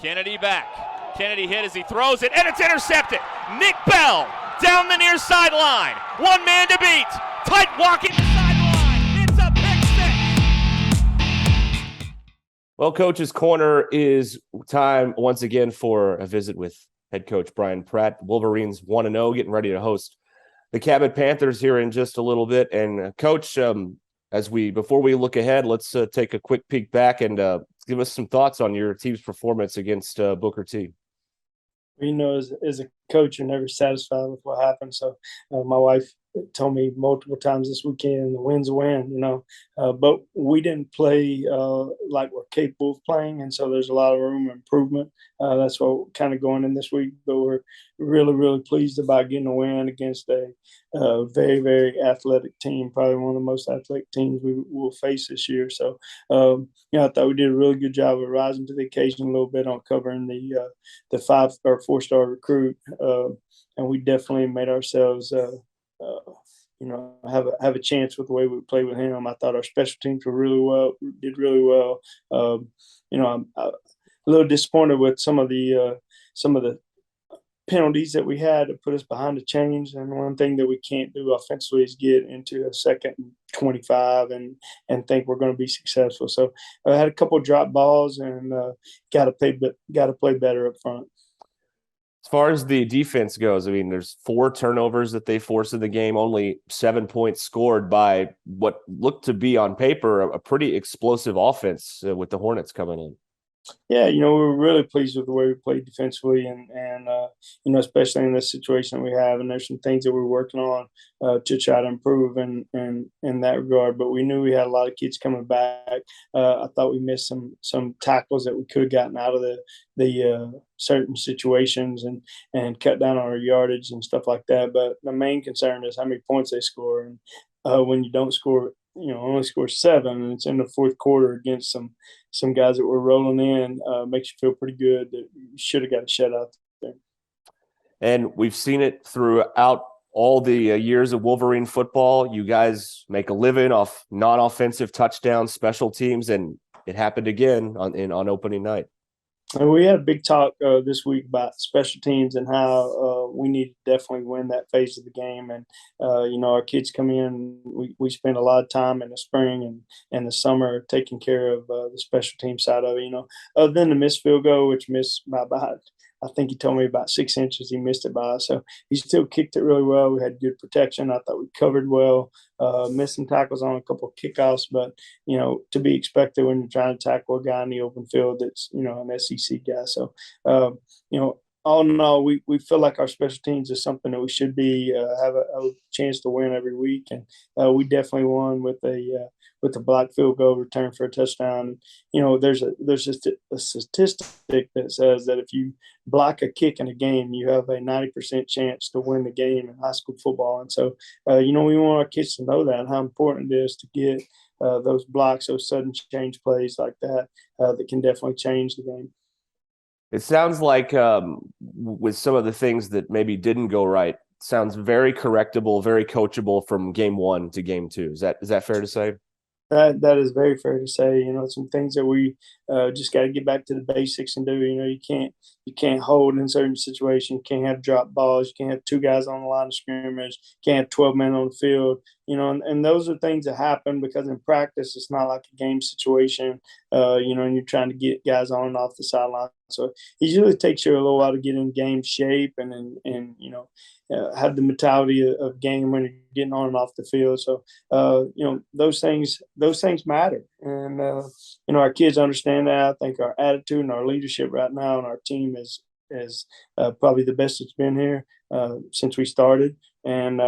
Kennedy back. Kennedy hit as he throws it, and it's intercepted. Nick Bell down the near sideline. One man to beat. Tight walking the sideline. It's a pick six. Well, Coach's Corner is time once again for a visit with head coach Bryan Pratt. Wolverines 1-0, getting ready to host the Cabot Panthers here in just a little bit. And Coach, before we look ahead, let's take a quick peek back and give us some thoughts on your team's performance against Booker T. As a coach, you're never satisfied with what happened. So my wife told me multiple times this weekend, the win's a win, but we didn't play like we're capable of playing. And so there's a lot of room for improvement. That's what we're kind of going in this week, but we're really, really pleased about getting a win against a very, very athletic team, probably one of the most athletic teams we will face this year. So, I thought we did a really good job of rising to the occasion a little bit on covering the 5 or 4-star recruit. And we definitely made ourselves have a chance with the way we played with him. I thought our special teams did really well. I'm a little disappointed with some of the penalties that we had to put us behind the chains. And one thing that we can't do offensively is get into a second and 25 and think we're going to be successful. So I had a couple of drop balls and got to play better up front. As far as the defense goes, I mean, there's 4 turnovers that they forced in the game, only 7 points scored by what looked to be on paper a pretty explosive offense with the Hornets coming in. Yeah, we were really pleased with the way we played defensively and especially in this situation we have. And there's some things that we're working on to try to improve in that regard. But we knew we had a lot of kids coming back. I thought we missed some tackles that we could have gotten out of the certain situations and cut down on our yardage and stuff like that. But the main concern is how many points they score. And when you don't score, only score 7, and it's in the fourth quarter against some guys that were rolling in, makes you feel pretty good that you should have got a shutout there. And we've seen it throughout all the years of Wolverine football. You guys make a living off non-offensive touchdowns, special teams, and it happened again on opening night. And we had a big talk this week about special teams and how we need to definitely win that phase of the game. And, our kids come in, we spend a lot of time in the spring and the summer taking care of the special team side of it, other than the missed field goal, which missed by about, I think he told me about 6 inches he missed it by. So he still kicked it really well. We had good protection. I thought we covered well, missed some tackles on a couple of kickoffs, but, to be expected when you're trying to tackle a guy in the open field that's, an SEC guy. So, all in all, we feel like our special teams is something that we should be have a chance to win every week. And we definitely won with a block field goal return for a touchdown. There's a statistic that says that if you block a kick in a game, you have a 90% chance to win the game in high school football. And so, we want our kids to know that and how important it is to get those blocks, those sudden change plays like that that can definitely change the game. It sounds like with some of the things that maybe didn't go right, sounds very correctable, very coachable from game 1 to game 2. Is that fair to say? That is very fair to say. Some things that we just got to get back to the basics and do. You can't hold in certain situations. You can't have drop balls. You can't have 2 guys on the line of scrimmage. You can't have 12 men on the field. And those are things that happen because in practice it's not like a game situation. And you're trying to get guys on and off the sideline. So it usually takes you a little while to get in game shape and have the mentality of game when you're getting on and off the field. So, those things matter. And, our kids understand that. I think our attitude and our leadership right now and our team is probably the best it's been here since we started. And,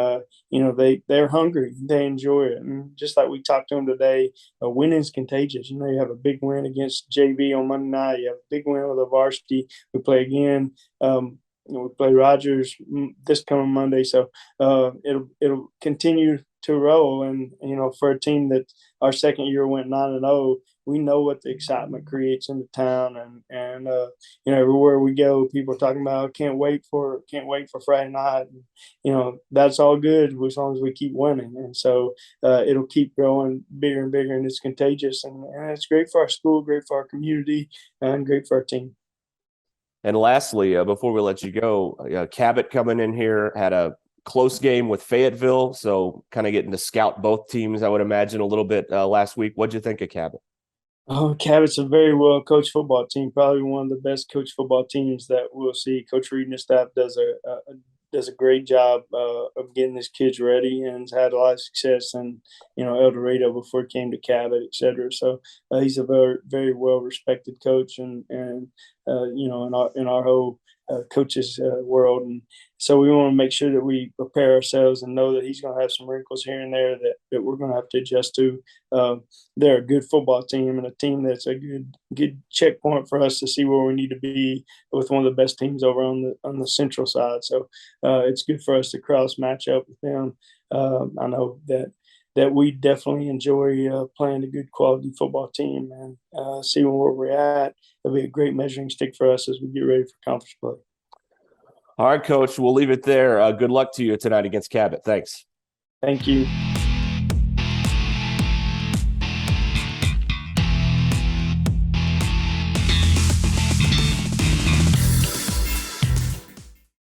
they're hungry. They enjoy it. And just like we talked to them today, winning is contagious. You have a big win against JV on Monday night. You have a big win with a varsity. We play again. We play Rogers this coming Monday. So it'll continue to roll. And, for a team that our second year went 9-0, we know what the excitement creates in the town, and everywhere we go, people are talking about can't wait for Friday night. And, that's all good as long as we keep winning, and so it'll keep growing bigger and bigger, and it's contagious, and it's great for our school, great for our community, and great for our team. And lastly, before we let you go, Cabot coming in here had a close game with Fayetteville, so kind of getting to scout both teams, I would imagine, a little bit last week. What'd you think of Cabot? Oh, Cabot's a very well coached football team, probably one of the best coached football teams that we'll see. Coach Reed and his staff does a great job of getting his kids ready, and has had a lot of success in El Dorado before he came to Cabot, et cetera. So he's a very, very well respected coach, and in our whole coaches world. And so we want to make sure that we prepare ourselves and know that he's going to have some wrinkles here and there that we're going to have to adjust to. They're a good football team, and a team that's a good checkpoint for us to see where we need to be with one of the best teams over on the central side. So it's good for us to cross match up with them. I know that we definitely enjoy playing a good quality football team, and seeing where we're at. It'll be a great measuring stick for us as we get ready for conference play. All right, Coach, we'll leave it there. Good luck to you tonight against Cabot. Thanks. Thank you.